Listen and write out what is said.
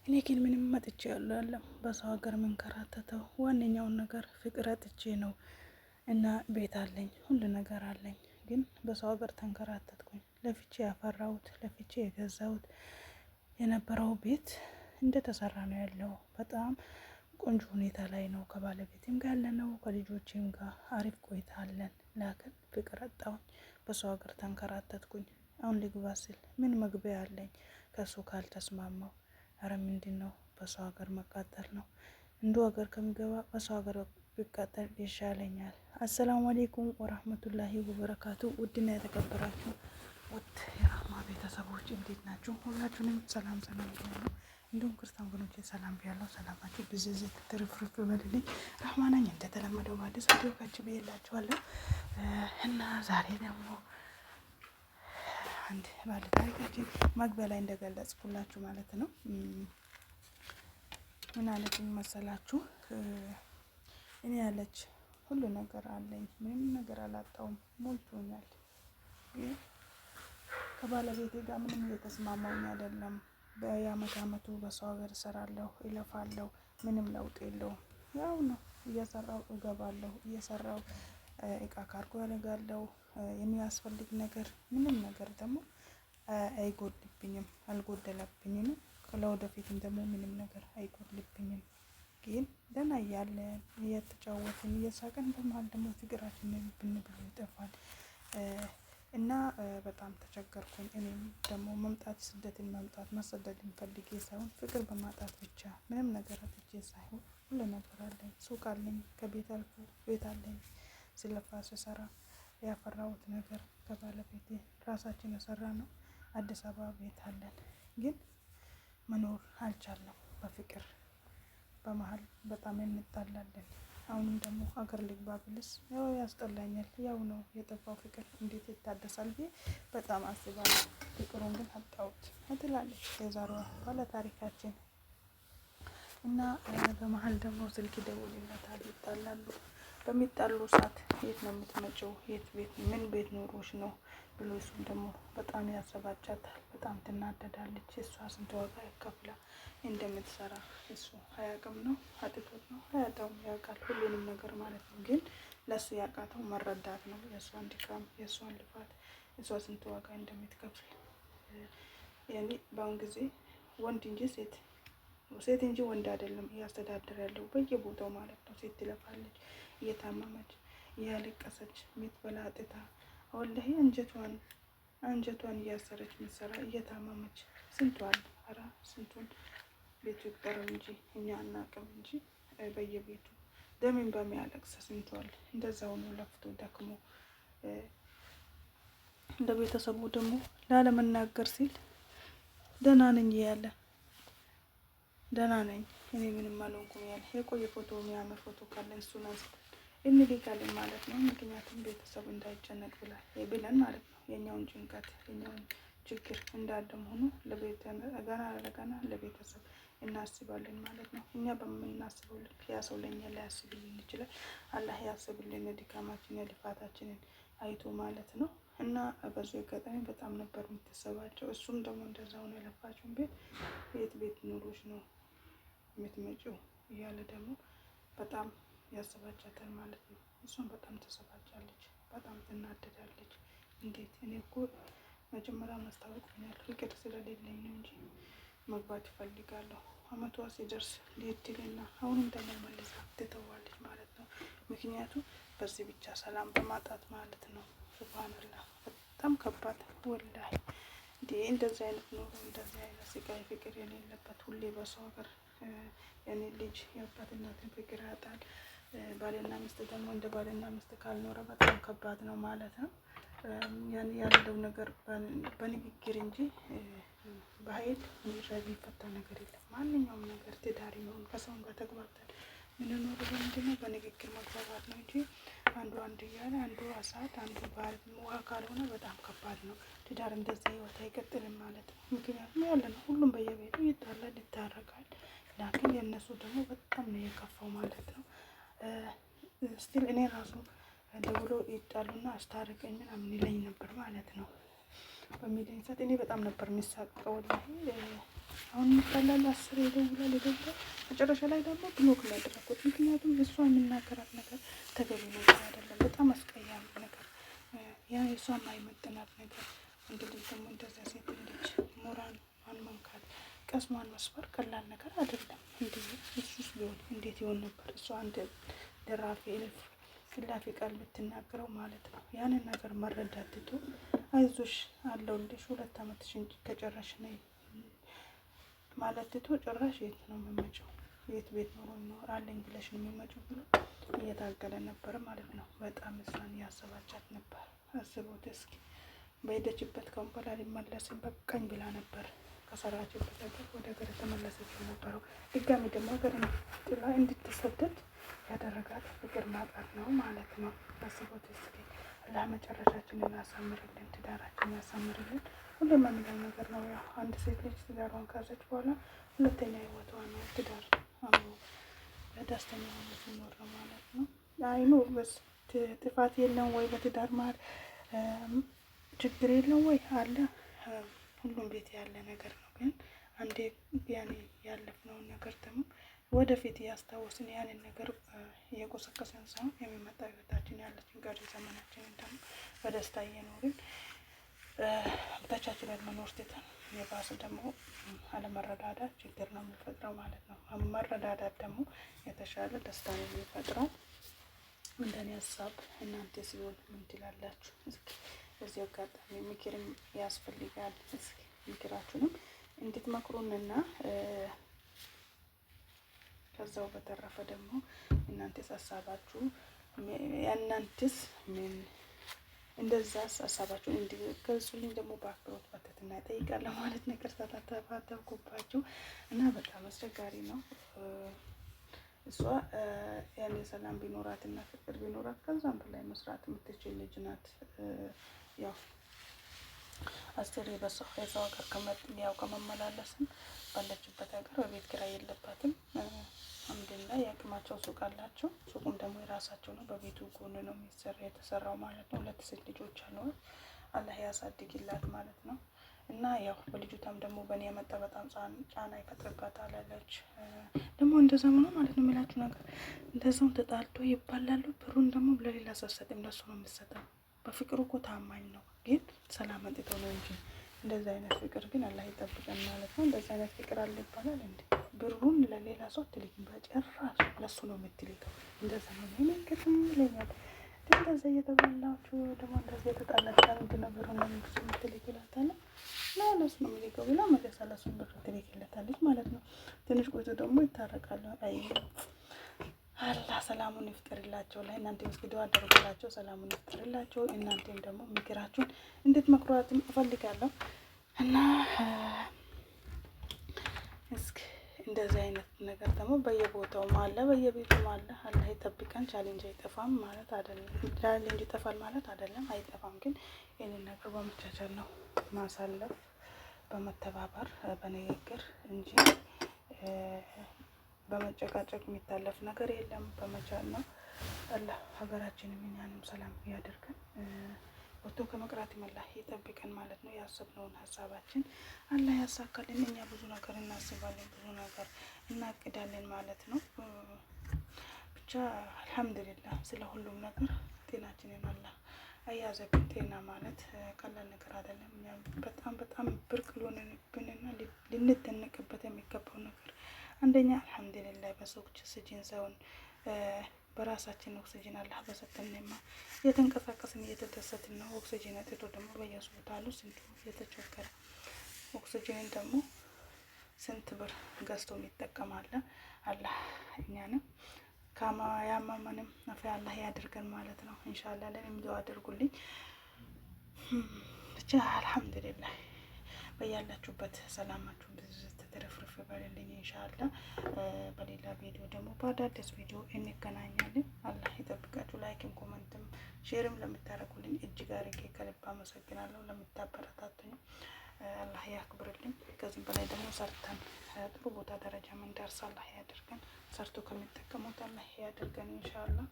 እኔ ግን ምንም መጥቼ ያለው በሰው ሀገር መንከራተተው ዋነኛውን ነገር ፍቅር አጥቼ ነው። እና ቤት አለኝ፣ ሁሉ ነገር አለኝ። ግን በሰው ሀገር ተንከራተትኩኝ። ለፍቼ ያፈራሁት ለፍቼ የገዛሁት የነበረው ቤት እንደተሰራ ነው ያለው። በጣም ቆንጆ ሁኔታ ላይ ነው። ከባለቤቴም ጋር ያለነው፣ ከልጆቼም ጋር አሪፍ ቆይታ አለን። ላክን ፍቅር አጣሁኝ። በሰው ሀገር ተንከራተትኩኝ። አሁን ልግባ ስል ምን መግቢያ አለኝ? ከሱ ካልተስማማው አረ ምንድን ነው? በሰው ሀገር መቃጠል ነው። እንዱ ሀገር ከሚገባ በሰው ሀገር ቢቃጠል ይሻለኛል። አሰላሙ አሌይኩም ወራህመቱላሂ ወበረካቱ። ውድና የተከበራችሁ ውድ የራህማ ቤተሰቦች እንዴት ናችሁ? ሁላችሁንም ሰላም ሰላም ብያለሁ። እንዲሁም ክርስቲያን ወገኖቼ ሰላም ብያለሁ። ሰላማችሁ ብዝዝት ትርፍርፍ በልልኝ። ራህማ ነኝ። እንደተለመደው በአዲስ ቪዲዮ ካች ብዬላችኋለሁ እና ዛሬ ደግሞ አንድ ባለ ታሪካችን መግቢያ ላይ እንደገለጽኩላችሁ ማለት ነው። ምን አለችኝ መሰላችሁ? እኔ ያለች ሁሉ ነገር አለኝ፣ ምንም ነገር አላጣውም፣ ሞልቶኛል። ግን ከባለቤቴ ጋር ምንም እየተስማማኝ አይደለም። በየአመት አመቱ በሰው ሀገር እሰራለሁ፣ እለፋለሁ፣ ምንም ለውጥ የለውም። ያው ነው እየሰራው እገባለሁ፣ እየሰራው እቃ ካርጎ ያደርጋለሁ። የሚያስፈልግ ነገር ምንም ነገር ደግሞ አይጎድብኝም፣ አልጎደለብኝም። ለወደፊትም ደግሞ ምንም ነገር አይጎድልብኝም። ግን ደህና እያለን እየተጫወትን እየሳቀን በመሀል ደግሞ ፍቅራችን ብን ብሎ ይጠፋል እና በጣም ተቸገርኩኝ። እኔም ደግሞ መምጣት ስደትን መምጣት መሰደድን ፈልጌ ሳይሆን ፍቅር በማጣት ብቻ ምንም ነገር አጥቼ ሳይሆን ሁሉ ነገር አለኝ። ሱቅ አለኝ፣ ከቤት አልፎ ቤት አለኝ። ስለፋ ስሰራ ያፈራሁት ነገር ከባለቤቴ ራሳችን የሰራ ነው። አዲስ አበባ ቤት አለን። ግን መኖር አልቻልንም በፍቅር በመሀል በጣም እንጣላለን። አሁንም ደግሞ ሀገር ልግባ ብልስ ያው ያስጠላኛል። ያው ነው የጠፋው ፍቅር እንዴት ይታደሳል ብዬ በጣም አስባለሁ። ፍቅሩን ግን አጣሁት ትላለች የዛሬዋ ባለ ታሪካችን እና በመሀል ደግሞ ስልክ ይደውልላታል፣ ይጣላሉ። በሚጣሉ ሰዓት የት ነው የምትመጪው? የት ቤት ምን ቤት ኖሮሽ ነው ብሎ እሱም ደግሞ በጣም ያሰባጫታል። በጣም ትናደዳለች። እሷ ስንት ዋጋ ያከፍላ እንደምትሰራ እሱ አያውቅም ነው አጥቶት ነው አያጣውም፣ ያውቃል ሁሉንም ነገር ማለት ነው። ግን ለእሱ ያቃተው መረዳት ነው። የእሷን ድካም፣ የእሷን ልፋት፣ እሷ ስንት ዋጋ እንደምትከፍል። ያኔ በአሁን ጊዜ ወንድ እንጂ ሴት እንጂ ወንድ አይደለም እያስተዳደር ያለው በየቦታው ማለት ነው። ሴት ትለፋለች እየታመመች እያለቀሰች የምትበላ አጥታ ወላሂ አንጀቷን እያሰረች ምትሰራ እየታመመች ስንቷን ኧረ ስንቱን ቤቱ ይቁጠረው እንጂ እኛ አናውቅም እንጂ በየቤቱ ደሜን በሚያለቅስ ስንቷል። እንደዛው ነው ለፍቶ ደክሞ እንደ ቤተሰቡ ደግሞ ላለመናገር ሲል ደህና ነኝ ያለ ደህና ነኝ እኔ ምንም አልሆንኩም ያለ የቆየ ፎቶ የሚያምር ፎቶ ካለን እሱን አንስተን እንልካለን ማለት ነው። ምክንያቱም ቤተሰቡ እንዳይጨነቅ ብለን ማለት ነው። የኛውን ጭንቀት የኛውን ችግር እንዳለም ሆኖ ገና ለቤተሰብ እናስባለን ማለት ነው። እኛ በምናስበው ልክ ያ ሰው ለኛ ላያስብልን ይችላል። አላህ ያስብልን የድካማችን የልፋታችንን አይቶ ማለት ነው። እና በዚህ አጋጣሚ በጣም ነበር የምትሰባቸው። እሱም ደግሞ እንደዛው ነው የለፋችውን ቤት ኑሮች ነው የምትመጪው እያለ ደግሞ በጣም ያሰባጫታል ማለት ነው። እሷም በጣም ተሰባጫለች፣ በጣም ትናደዳለች። እንዴት እኔ እኮ መጀመሪያ ማስታወቂያኛል ፍቅር ስለሌለኝ ነው እንጂ መግባት ይፈልጋለሁ። አመቷ ሲደርስ ሊድልና አሁንም ደግሞ መልሳ ትተዋለች ማለት ነው። ምክንያቱም በዚህ ብቻ ሰላም በማጣት ማለት ነው። ሱብሃንአላህ በጣም ከባድ ወላሂ። እንደዚህ አይነት ኑሮ እንደዚህ አይነት ስቃይ ፍቅር የሌለበት ሁሌ በሰው ሀገር የኔ ልጅ የአባት እናትን ፍቅር ያጣል። ባልና ሚስት ደግሞ እንደ ባልና ሚስት ካልኖረ በጣም ከባድ ነው ማለት ነው። ያለው ነገር በንግግር እንጂ በኃይል የሚፈታ ነገር የለም። ማንኛውም ነገር ትዳር ይሁን ከሰው ጋር ተግባብተን የምንኖረው በምንድነው? በንግግር መግባባት ነው እንጂ አንዱ እያለ አንዱ እሳት አንዱ ባህር ውሃ ካልሆነ በጣም ከባድ ነው። ትዳር እንደዚህ ህይወት አይቀጥልም ማለት ነው። ምክንያቱም ያለ ነው ሁሉም በየቤቱ ይጣላል፣ ይታረቃል። ላኪን የእነሱ ደግሞ በጣም ነው የከፋው ማለት ነው። ስቲል እኔ ራሱ ደውሎ ይጣሉና አስታርቀኝ ምናምን ይለኝ ነበር ማለት ነው። በሚለኝ ሰዓት እኔ በጣም ነበር የሚሳቀው ወላሂ። አሁን ይባላል 10 ይደውላል። መጨረሻ ላይ ደግሞ ብሎክ ላይ አደረኩት። ምክንያቱም እሷ የሚናገራት ነገር ተገቢ ነገር አይደለም። በጣም አስቀያሚ ነገር፣ ያ እሷ የማይመጥናት ነገር። ወንድ ልጅ ደግሞ እንደዛ ሴት ልጅ ሞራል መንካት፣ ቀስሟን መስበር ቀላል ነገር አይደለም። እሱስ ቢሆን እንዴት ይሆን ነበር? እሷ አንድ ደራፊ እልፍ ፍላፊ ቃል ብትናገረው ማለት ነው። ያንን ነገር መረዳት ትቶ አይዞሽ አለሁልሽ 2 ዓመትሽን ከጨረሽ ነይ ማለት ትቶ ጭራሽ የት ነው የምመጪው? የት ቤት ኖሮ ይኖራለኝ ብለሽ ነው የሚመጪው ብሎ እየታገለ ነበር ማለት ነው። በጣም እሷን ያሰባቻት ነበር። አስቦት እስኪ በሄደችበት ከንበላ ሊመለስም በቃኝ ብላ ነበር ከሰራችበት ሀገር ወደ ሀገር ተመለሰችው ነበረው። ድጋሚ ደግሞ ሀገር ጥላ እንድትሰደድ ያደረጋት ፍቅር ማጣት ነው ማለት ነው። አስቦት እስኪ ለመጨረሻችንን ያሳምርልን፣ ትዳራችንን ያሳምርልን። ሁሉም የሚለው ነገር ነው። ያው አንድ ሴት ልጅ ትዳሯን ካዘች በኋላ ሁለተኛ ህይወቷ ነው ትዳር አምሮ በደስተኛ ሆኖ ሲኖር ነው ማለት ነው። አይኑ ጥፋት የለም ወይ በትዳር መሀል ችግር የለም ወይ አለ። ሁሉም ቤት ያለ ነገር ነው። ግን አንዴ ያኔ ያለፍነውን ነገር ደግሞ ወደፊት እያስታወስን ያንን ነገር እየቆሰቀሰን ሳይሆን የሚመጣ ህይወታችን ያለችን ቀሪ ዘመናችንን ደግሞ በደስታ እየኖርን ተቻችለን መኖር ትተን የባሰ ደግሞ አለመረዳዳት ችግር ነው የሚፈጥረው ማለት ነው። መረዳዳት ደግሞ የተሻለ ደስታን የሚፈጥረው። እንደኔ ሀሳብ እናንተ ሲሆን ምን ትላላችሁ? እስኪ በዚህ አጋጣሚ ምክርም ያስፈልጋል። እስኪ ምክራችሁንም እንድትመክሩንና ከዛው በተረፈ ደግሞ እናንተስ ሀሳባችሁ ያናንተስ ምን እንደዛስ ሀሳባችሁን እንዲገልጹልኝ ደግሞ በአክብሮት በትህትና እጠይቃለሁ ማለት ነው። ይቅርታ ተባተብኩባችሁ እና በጣም አስቸጋሪ ነው። እሷ ያኔ ሰላም ቢኖራት እና ፍቅር ቢኖራት ከዛም በላይ መስራት የምትችል ልጅ ናት። ያው አስቴር የሰው ሀገር ከመመላለስም ባለችበት ሀገር በቤት ኪራይ የለባትም። አልሐምዱሊላህ የአቅማቸው ሱቅ አላቸው። ሱቁም ደግሞ የራሳቸው ነው። በቤቱ ጎን ነው የተሰራው ማለት ነው። 2 ሴት ልጆች አሏት። አላህ ያሳድግላት ማለት ነው። እና ያው በልጅቷም ደግሞ በእኔ የመጣ በጣም ጫና ይፈጥርባታል አለች። ደግሞ እንደዛ ነው ማለት ነው የሚላችሁ ነገር። እንደዛው ተጣልቶ ይባላሉ። ብሩን ደግሞ ለሌላ ሰው ሰጥም ለሱ ነው የምትሰጠው። በፍቅሩ እኮ ታማኝ ነው፣ ግን ሰላም አንጥተው ነው እንጂ እንደዛ አይነት ፍቅር ግን አላህ ይጠብቀን ማለት ነው። እንደዛ አይነት ፍቅር አለ ይባላል እንዴ? ብሩን ለሌላ ሰው አትልኪም፣ በጭራሽ ለሱ ነው የምትልከው። እንደዛ ነው የሚልክም ይለኛል። እንደዛ እየተባላችሁ ደግሞ እንደዚህ የተጣላችሁ ምንድን ነው ብሩን ለሱ የምትልክ ይላታል። ለሱ ነው የሚልከው ብላ መለሳ ለሱን ብር ትልክለታለች ማለት ነው። ትንሽ ቆይቶ ደግሞ ይታረቃሉ። አይ አላህ ሰላሙን ይፍጠርላቸው። ላይ እናንተ መስጊዱ አደረጉላቸው፣ ሰላሙን ይፍጠርላቸው። እናንተም ደግሞ ምክራችሁን እንድትመክሯትም እፈልጋለሁ እና እስኪ እንደዚህ አይነት ነገር ደግሞ በየቦታውም አለ፣ በየቤቱም አለ። አላህ ይጠብቀን። ቻሌንጅ አይጠፋም ማለት አይደለም። ቻሌንጅ ይጠፋል ማለት አይደለም፣ አይጠፋም። ግን ይህንን ነገር በመቻቻል ነው ማሳለፍ፣ በመተባበር በንግግር እንጂ በመጨቃጨቅ የሚታለፍ ነገር የለም። በመቻል ነው። አላህ ሀገራችንን እኛንም ሰላም ያደርገን፣ ወጥቶ ከመቅረት አላህ ይጠብቀን ማለት ነው። ያሰብነውን ሀሳባችን አላህ ያሳካልን። እኛ ብዙ ነገር እናስባለን፣ ብዙ ነገር እናቅዳለን ማለት ነው። ብቻ አልሐምዱሊላህ ስለ ሁሉም ነገር። ጤናችንን አላህ አያዘብን። ጤና ማለት ቀላል ነገር አይደለም። በጣም በጣም ብርቅ ሊሆንብንና ልንደነቅበት የሚገባው ነገር አንደኛ አልሐምዱሊላህ በኦክሲጅን ሰውን በራሳችን ኦክሲጅን አላህ በሰጠንማ የተንቀሳቀስን እየተደሰትን ነው። ኦክሲጅን አጥቶ ደግሞ በየሆስፒታሉ ስንቱ እየተቸገረ ኦክሲጅንን ደግሞ ስንት ብር ገዝቶ ይጠቀማል። አላህ እኛንም ያመመንም ነፍ አላህ ያድርገን ማለት ነው። ኢንሻአላህ ለኔም ዱአ አድርጉልኝ። ብቻ አልሐምዱሊላህ በያላችሁበት ሰላማችሁ ትርፍርፍ ይበልልኝ ኢንሻአላህ። በሌላ ቪዲዮ ደግሞ በአዳዲስ ቪዲዮ እንገናኛለን። አላህ ይጠብቃችሁ። ላይክም ኮመንትም ሼርም ለምታደርጉልኝ እጅግ አድርጌ ከልብ አመሰግናለሁ። ለምታበረታቱኝ አላህ ያክብርልኝ። ከዚህም በላይ ደግሞ ሰርተን ጥሩ ቦታ ደረጃ ምንደርስ አላህ ያደርገን። ሰርቶ ከሚጠቀሙት አላህ ያደርገን ኢንሻአላህ።